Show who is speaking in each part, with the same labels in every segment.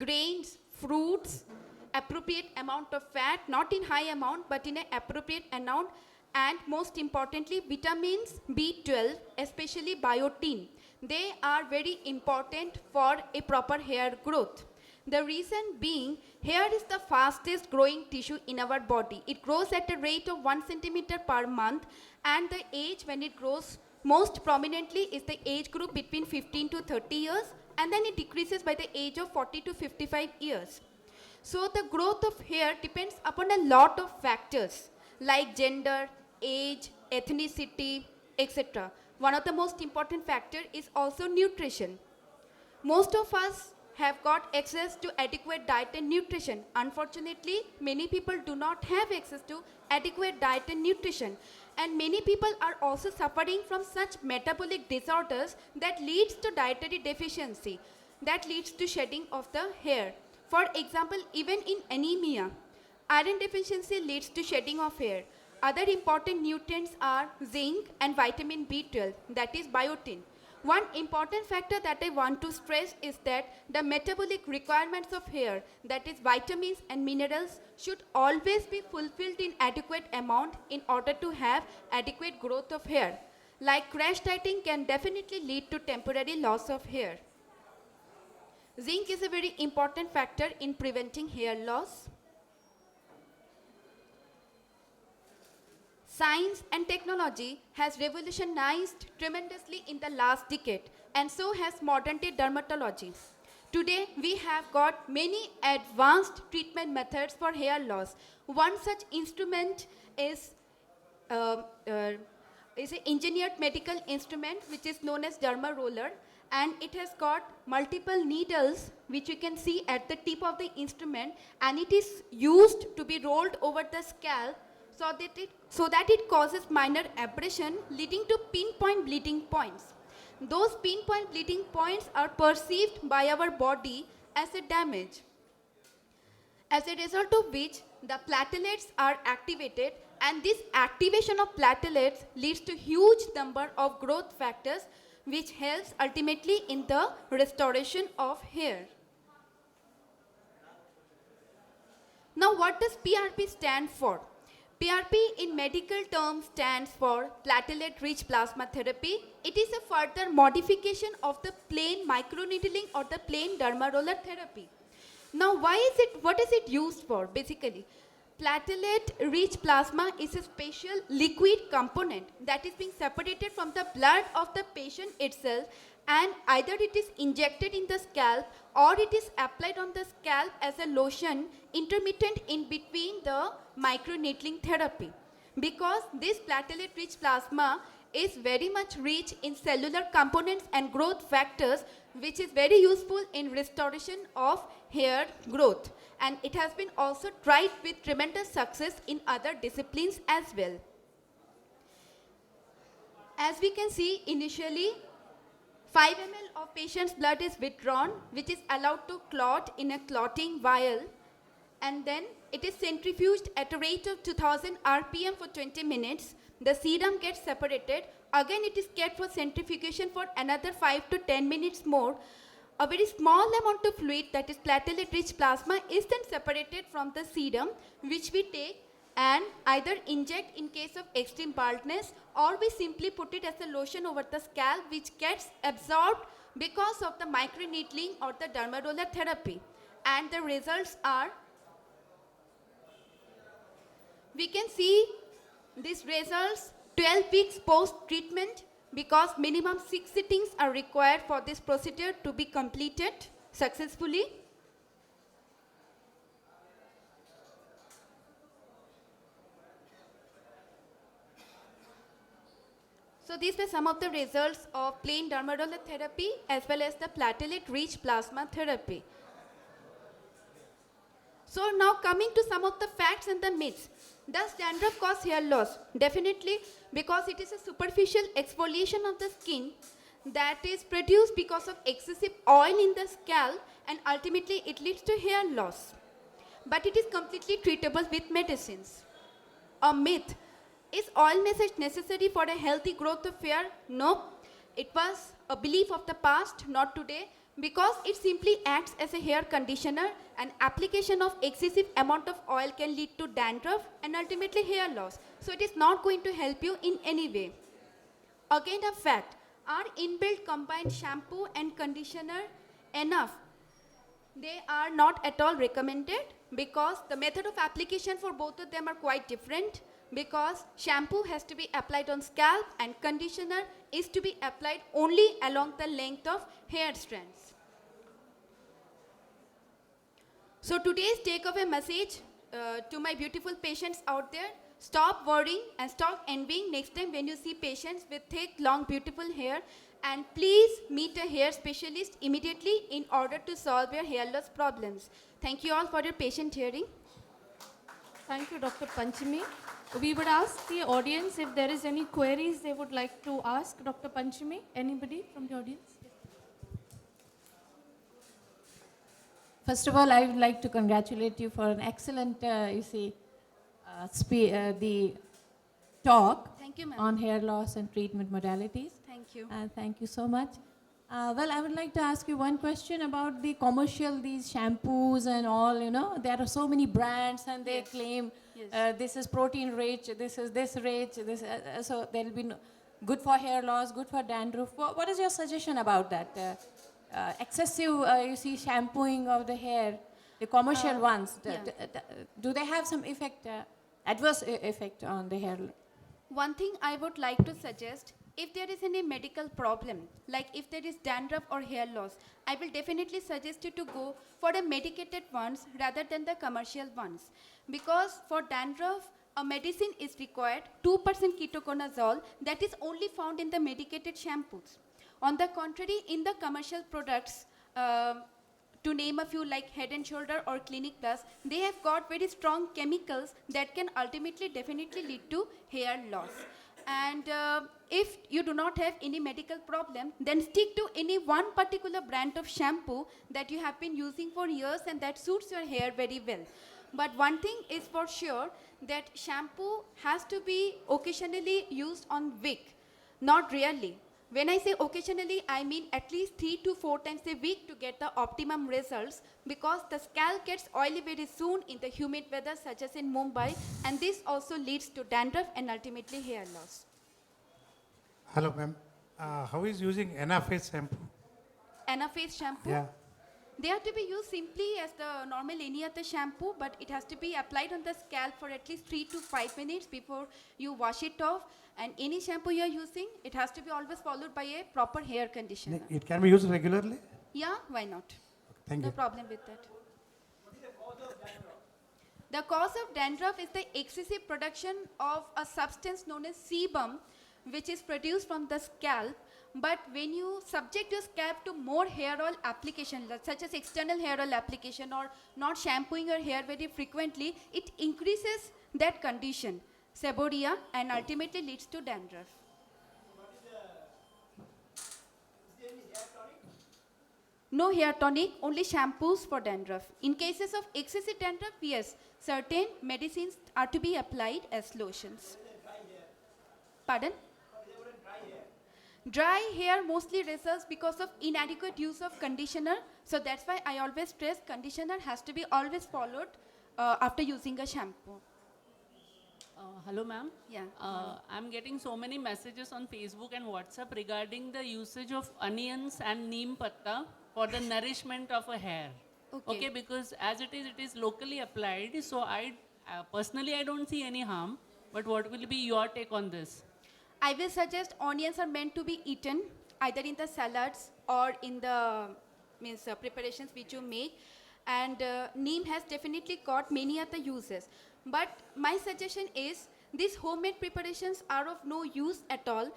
Speaker 1: grains, fruits, appropriate amount of fat, not in high amount, but in an appropriate amount, and most importantly, vitamins B12, especially biotin. They are very important for a proper hair growth. The reason being, hair is the fastest growing tissue in our body. It grows at a rate of 1 centimeter per month, and the age when it grows most prominently is the age group between 15 to 30 years, and then it decreases by the age of 40 to 55 years. So the growth of hair depends upon a lot of factors like gender, age, ethnicity, etc. One of the most important factor is also nutrition. Most of us have got access to adequate diet and nutrition. Unfortunately, many people do not have access to adequate diet and nutrition. And many people are also suffering from such metabolic disorders that leads to dietary deficiency, that leads to shedding of the hair. For example, even in anemia, iron deficiency leads to shedding of hair. Other important nutrients are zinc and vitamin B12, that is biotin. One important factor that I want to stress is that the metabolic requirements of hair, that is vitamins and minerals, should always be fulfilled in adequate amount in order to have adequate growth of hair. Like crash dieting can definitely lead to temporary loss of hair. Zinc is a very important factor in preventing hair loss. Science and technology has revolutionized tremendously in the last decade, and so has modern day dermatology. Today, we have got many advanced treatment methods for hair loss. One such instrument is uh, uh, an engineered medical instrument which is known as derma roller, and it has got multiple needles which you can see at the tip of the instrument, and it is used to be rolled over the scalp so that it causes minor abrasion leading to pinpoint bleeding points. Those pinpoint bleeding points are perceived by our body as a damage, as a result of which the platelets are activated, and this activation of platelets leads to huge number of growth factors which helps ultimately in the restoration of hair. Now what does PRP stand for? PRP in medical terms stands for platelet-rich plasma therapy. It is a further modification of the plain microneedling or the plain derma roller therapy. Now what is it used for basically? Platelet-rich plasma is a special liquid component that is being separated from the blood of the patient itself, and either it is injected in the scalp or it is applied on the scalp as a lotion intermittent in between the microneedling therapy. Because this platelet-rich plasma is very much rich in cellular components and growth factors, which is very useful in restoration of hair growth, and it has been also tried with tremendous success in other disciplines as well. As we can see, initially 5 ml of patient's blood is withdrawn, which is allowed to clot in a clotting vial, and then it is centrifuged at a rate of 2000 rpm for 20 minutes. The serum gets separated. Again, it is kept for centrifugation for another 5 to 10 minutes more. A very small amount of fluid, that is platelet-rich plasma, is then separated from the serum, which we take and either inject in case of extreme baldness, or we simply put it as a lotion over the scalp, which gets absorbed because of the microneedling or the derma roller therapy. And the results are, we can see these results 12 weeks post-treatment, because minimum 6 sittings are required for this procedure to be completed successfully. So these were some of the results of plain derma roller therapy as well as the platelet-rich plasma therapy. So now coming to some of the facts and the myths. Does dandruff cause hair loss? Definitely, because it is a superficial exfoliation of the skin that is produced because of excessive oil in the scalp, and ultimately it leads to hair loss. But it is completely treatable with medicines. A myth. Is oil massage necessary for a healthy growth of hair? No. It was a belief of the past, not today. Because it simply acts as a hair conditioner, and application of excessive amount of oil can lead to dandruff and ultimately hair loss. So it is not going to help you in any way. Again, a fact, are inbuilt combined shampoo and conditioner enough? They are not at all recommended because the method of application for both of them are quite different, because shampoo has to be applied on scalp and conditioner is to be applied only along the length of hair strands. So today's takeaway message to my beautiful patients out there: stop worrying and stop envying next time when you see patients with thick, long, beautiful hair, and please meet a hair specialist immediately in order to solve your hair loss problems. Thank you all for your patient hearing.
Speaker 2: Thank you, Dr. Panchami. We would ask the audience if there is any queries they would like to ask Dr. Panchami. Anybody from the audience?
Speaker 3: First of all, I would like to congratulate you for an excellent, the talk
Speaker 1: Thank you, ma'am.
Speaker 3: on hair loss and treatment modalities.
Speaker 1: Thank you.
Speaker 3: Thank you so much. Well, I would like to ask you one question about the commercial, these shampoos and all, there are so many brands and they
Speaker 1: Yes.
Speaker 3: claim
Speaker 1: Yes.
Speaker 3: this is protein rich, this is this rich, so there will be good for hair loss, good for dandruff. What is your suggestion about that? Excessive, shampooing of the hair, the commercial ones,
Speaker 1: yeah.
Speaker 3: do they have some effect, adverse effect on the hair?
Speaker 1: One thing I would like to suggest, if there is any medical problem, like if there is dandruff or hair loss, I will definitely suggest you to go for the medicated ones rather than the commercial ones. Because for dandruff, a medicine is required, 2% ketoconazole, that is only found in the medicated shampoos. On the contrary, in the commercial products, to name a few like Head and Shoulder or Clinic Plus, they have got very strong chemicals that can ultimately definitely lead to hair loss. And if you do not have any medical problem, then stick to any one particular brand of shampoo that you have been using for years and that suits your hair very well. But one thing is for sure, that shampoo has to be occasionally used on wig, not rarely. When I say occasionally, I mean at least 3 to 4 times a week to get the optimum results, because the scalp gets oily very soon in the humid weather such as in Mumbai, and this also leads to dandruff and ultimately hair loss.
Speaker 4: Hello, ma'am. How is using Anaface shampoo?
Speaker 1: Anaface shampoo,
Speaker 4: Yeah.
Speaker 1: they are to be used simply as the normal any other shampoo, but it has to be applied on the scalp for at least 3 to 5 minutes before you wash it off. And any shampoo you are using, it has to be always followed by a proper hair conditioner.
Speaker 4: It can be used regularly?
Speaker 1: Yeah, why not?
Speaker 4: Thank
Speaker 1: No
Speaker 4: you.
Speaker 1: problem with that. The cause of dandruff is the excessive production of a substance known as sebum, which is produced from the scalp. But when you subject your scalp to more hair oil application, such as external hair oil application or not shampooing your hair very frequently, it increases that condition, seborrhea, and ultimately leads to dandruff. No hair tonic, only shampoos for dandruff. In cases of excessive dandruff, yes, certain medicines are to be applied as lotions. Pardon? Dry hair mostly results because of inadequate use of conditioner. So that's why I always stress conditioner has to be always followed after using a shampoo.
Speaker 5: Hello, ma'am.
Speaker 1: Yeah.
Speaker 5: I'm getting so many messages on Facebook and WhatsApp regarding the usage of onions and neem patta for the nourishment of a hair.
Speaker 1: Okay.
Speaker 5: Because as it is locally applied. So I personally I don't see any harm. But what will be your take on this?
Speaker 1: I will suggest onions are meant to be eaten either in the salads or in the preparations which you make. And neem has definitely got many other uses. But my suggestion is these homemade preparations are of no use at all.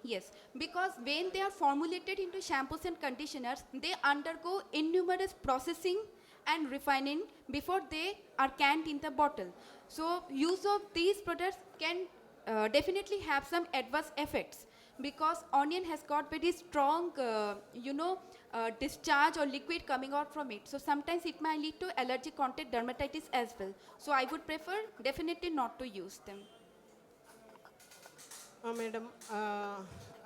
Speaker 1: Yes, because when they are formulated into shampoos and conditioners, they undergo innumerous processing and refining before they are canned in the bottle. So use of these products can definitely have some adverse effects, because onion has got very strong, discharge or liquid coming out from it. So sometimes it might lead to allergic contact dermatitis as well. So I would prefer definitely not to use them.
Speaker 6: Madam,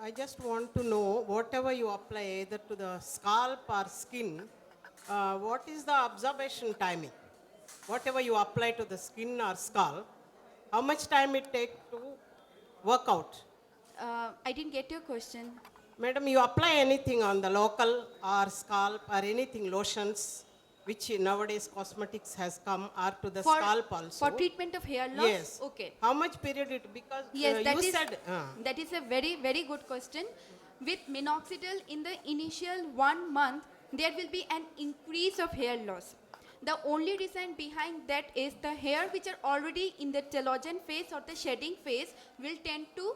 Speaker 6: I just want to know, whatever you apply either to the scalp or skin, what is the observation timing? Whatever you apply to the skin or scalp, how much time it take to work out?
Speaker 1: I didn't get your question.
Speaker 6: Madam, you apply anything on the local or scalp or anything, lotions, which nowadays cosmetics has come, or to the scalp also?
Speaker 1: For treatment of hair loss?
Speaker 6: Yes.
Speaker 1: Okay.
Speaker 6: How much period it, because
Speaker 1: Yes,
Speaker 6: you said,
Speaker 1: that is a very, very good question. With minoxidil in the initial 1 month, there will be an increase of hair loss. The only reason behind that is the hair which are already in the telogen phase or the shedding phase will tend to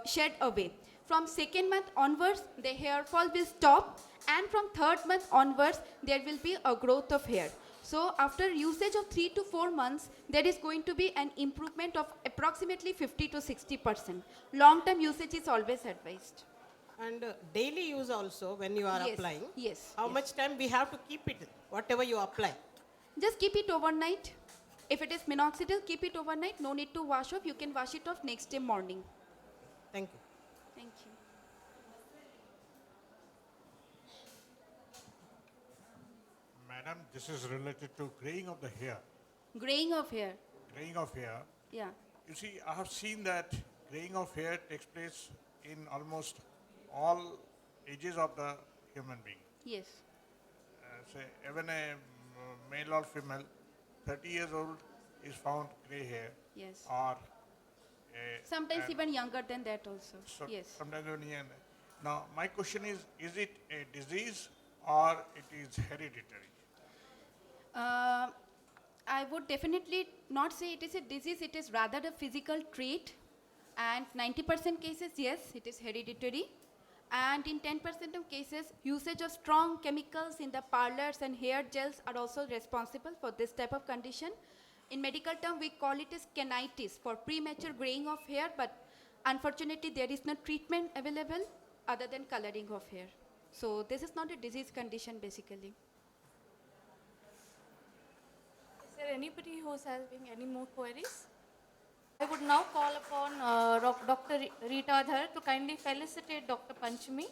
Speaker 1: shed away. From 2nd month onwards, the hair fall will stop, and from 3rd month onwards, there will be a growth of hair. So after usage of 3 to 4 months, there is going to be an improvement of approximately 50 to 60%. Long-term usage is always advised.
Speaker 6: and daily use also when you are
Speaker 1: Yes,
Speaker 6: applying?
Speaker 1: yes,
Speaker 6: How
Speaker 1: yes.
Speaker 6: much time we have to keep it, whatever you apply?
Speaker 1: Just keep it overnight. If it is minoxidil, keep it overnight. No need to wash off. You can wash it off next day morning.
Speaker 6: Thank you.
Speaker 1: Thank you.
Speaker 7: Madam, this is related to graying of the hair.
Speaker 1: Graying of hair.
Speaker 7: Graying of hair.
Speaker 1: Yeah.
Speaker 7: You see, I have seen that graying of hair takes place in almost all ages of the human being.
Speaker 1: Yes.
Speaker 7: Say, even a male or female, 30 years old is found gray hair,
Speaker 1: Yes.
Speaker 7: or
Speaker 1: Sometimes
Speaker 7: and
Speaker 1: even younger than that also.
Speaker 7: so
Speaker 1: Yes.
Speaker 7: sometimes even young. Now, my question is it a disease or it is hereditary?
Speaker 1: I would definitely not say it is a disease, it is rather a physical trait. And 90% cases, yes, it is hereditary. And in 10% of cases, usage of strong chemicals in the parlors and hair gels are also responsible for this type of condition. In medical term, we call it as kenitis for premature graying of hair, but unfortunately, there is no treatment available other than coloring of hair. So this is not a disease condition basically.
Speaker 2: Is there anybody who's having any more queries? I would now call upon Dr. Rita Dhar to kindly felicitate Dr. Panchami.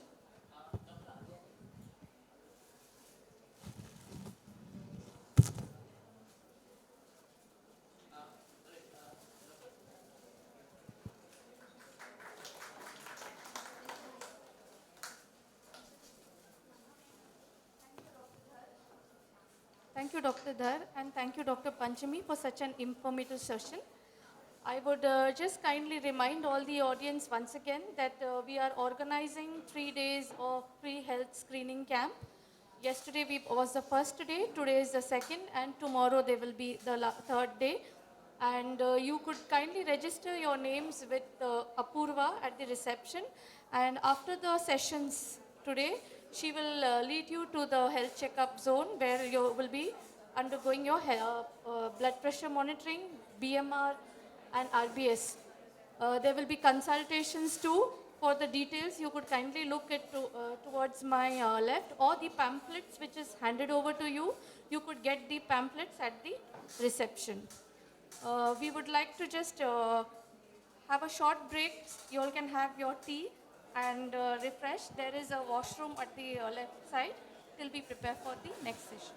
Speaker 2: Thank you, Dr. Dhar, and thank you, Dr. Panchami, for such an informative session. I would just kindly remind all the audience once again that we are organizing 3 days of free health screening camp. Yesterday was the first day, today is the second, and tomorrow there will be the third day. And you could kindly register your names with Apurva at the reception. And after the sessions today, she will lead you to the health checkup zone where you will be undergoing your blood pressure monitoring, BMR, and RBS. There will be consultations too. For the details, you could kindly look towards my left, or the pamphlets which is handed over to you. You could get the pamphlets at the reception. We would like to just have a short break. You all can have your tea and refresh. There is a washroom at the left side till we prepare for the next session.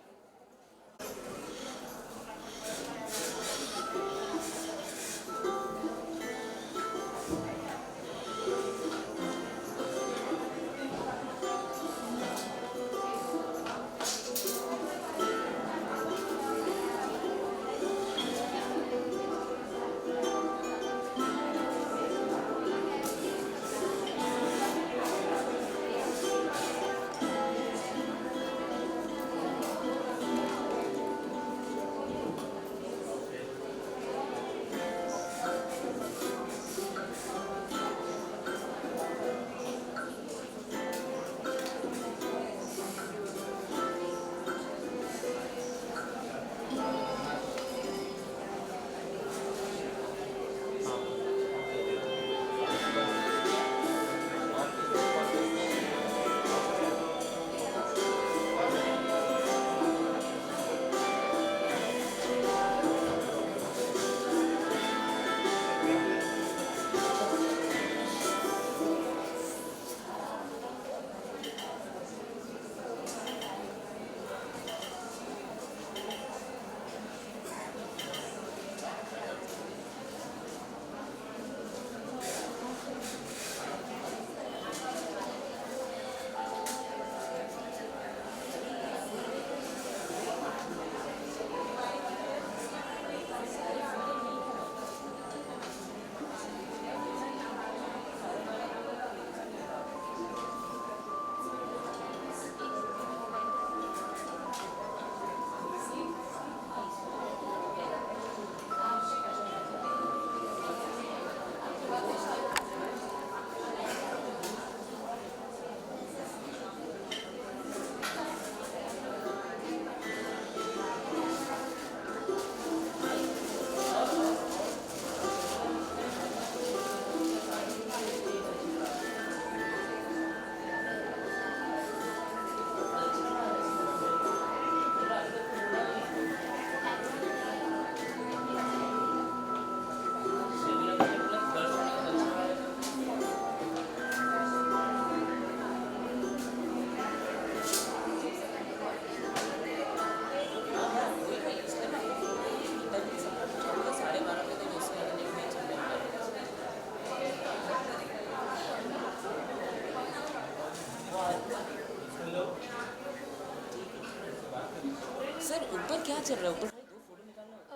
Speaker 8: Sir ऊपर क्या चल रहा है ऊपर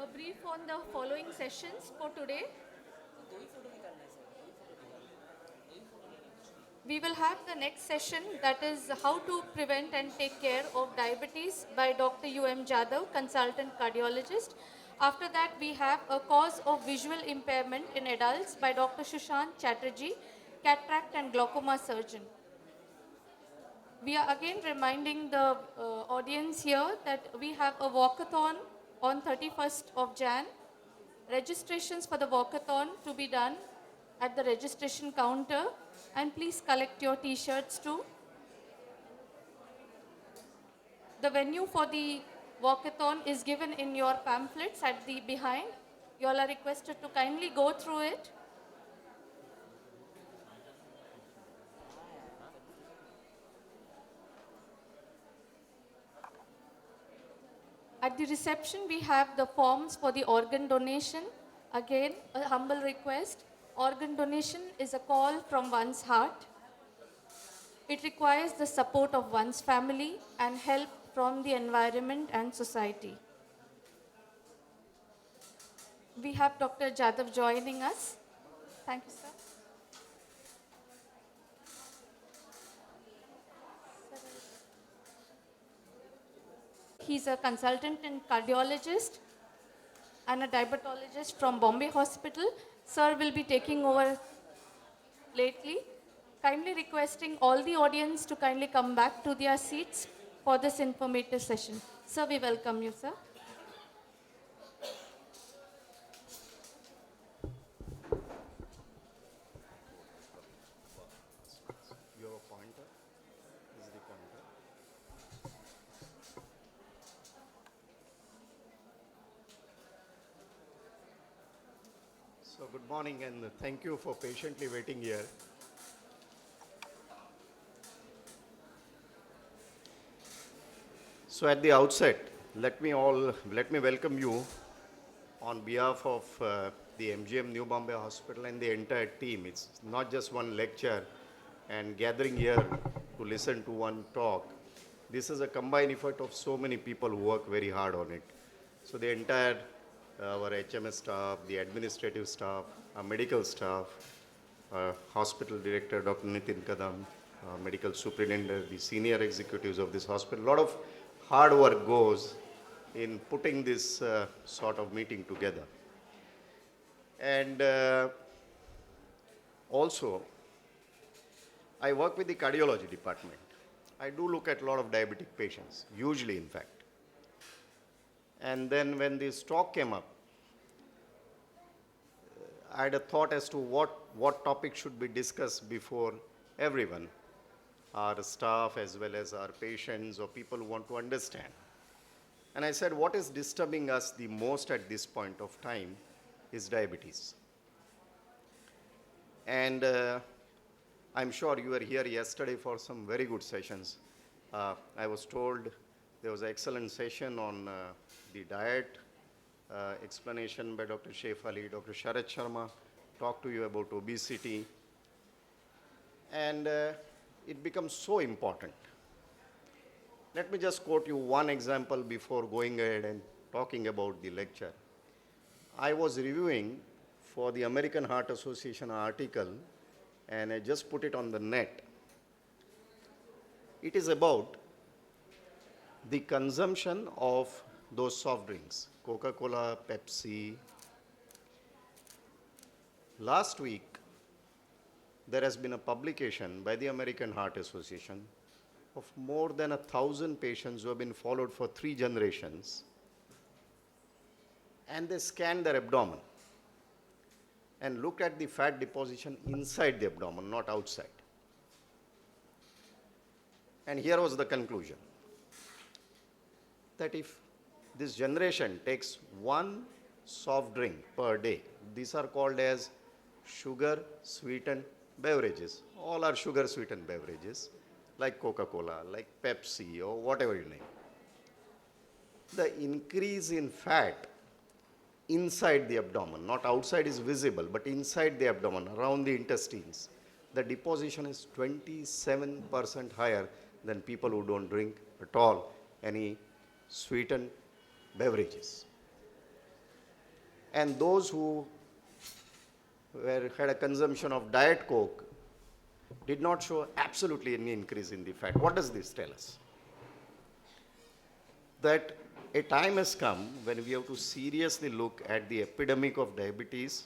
Speaker 2: A brief on the following sessions for today. We will have the next session, that is how to prevent and take care of diabetes by Dr. U.M. Jadhav, consultant cardiologist. After that, we have a cause of visual impairment in adults by Dr. Sushant Chatterjee, cataract and glaucoma surgeon. We are again reminding the audience here that we have a walkathon on 31st of Jan. Registrations for the walkathon to be done at the registration counter, and please collect your t-shirts too. The venue for the walkathon is given in your pamphlets at the behind. You all are requested to kindly go through it. At the reception, we have the forms for the organ donation. Again, a humble request. Organ donation is a call from one's heart. It requires the support of one's family and help from the environment and society. We have Dr. Jadhav joining us. Thank you, sir. He's a consultant and cardiologist and a diabetologist from Bombay Hospital. Sir will be taking over lately. Kindly requesting all the audience to kindly come back to their seats for this informative session. Sir, we welcome you, sir.
Speaker 9: Your pointer is the pointer. So good morning and thank you for patiently waiting here. So at the outset, let me welcome you on behalf of the MGM New Bombay Hospital and the entire team. It's not just one lecture and gathering here to listen to one talk. This is a combined effort of so many people who work very hard on it. So the entire, our HMS staff, the administrative staff, our medical staff, hospital director, Dr. Nitin Kadam, medical superintendent, the senior executives of this hospital. A lot of hard work goes in putting this sort of meeting together. And also, I work with the cardiology department. I do look at a lot of diabetic patients, usually in fact. And then when this talk came up, I had a thought as to what topic should be discussed before everyone, our staff as well as our patients or people who want to understand. And I said, what is disturbing us the most at this point of time is diabetes. And I'm sure you were here yesterday for some very good sessions. I was told there was an excellent session on the diet, explanation by Dr. Shaif Ali, Dr. Sharat Sharma talked to you about obesity. And it becomes so important. Let me just quote you one example before going ahead and talking about the lecture. I was reviewing for the American Heart Association article, and I just put it on the net. It is about the consumption of those soft drinks, Coca-Cola, Pepsi. Last week, there has been a publication by the American Heart Association of more than 1,000 patients who have been followed for 3 generations, and they scanned their abdomen and looked at the fat deposition inside the abdomen, not outside. And here was the conclusion, that if this generation takes 1 soft drink per day, these are called as sugar sweetened beverages. All are sugar sweetened beverages, like Coca-Cola, like Pepsi, or whatever you name. The increase in fat inside the abdomen, not outside is visible, but inside the abdomen, around the intestines, the deposition is 27% higher than people who don't drink at all any sweetened beverages. And those who had a consumption of Diet Coke did not show absolutely any increase in the fat. What does this tell us? That a time has come when we have to seriously look at the epidemic of diabetes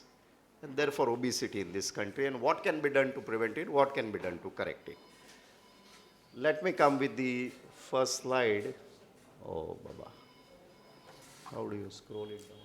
Speaker 9: and therefore obesity in this country, and what can be done to prevent it, what can be done to correct it. Let me come with the first slide. Oh, Baba. How do you scroll it down?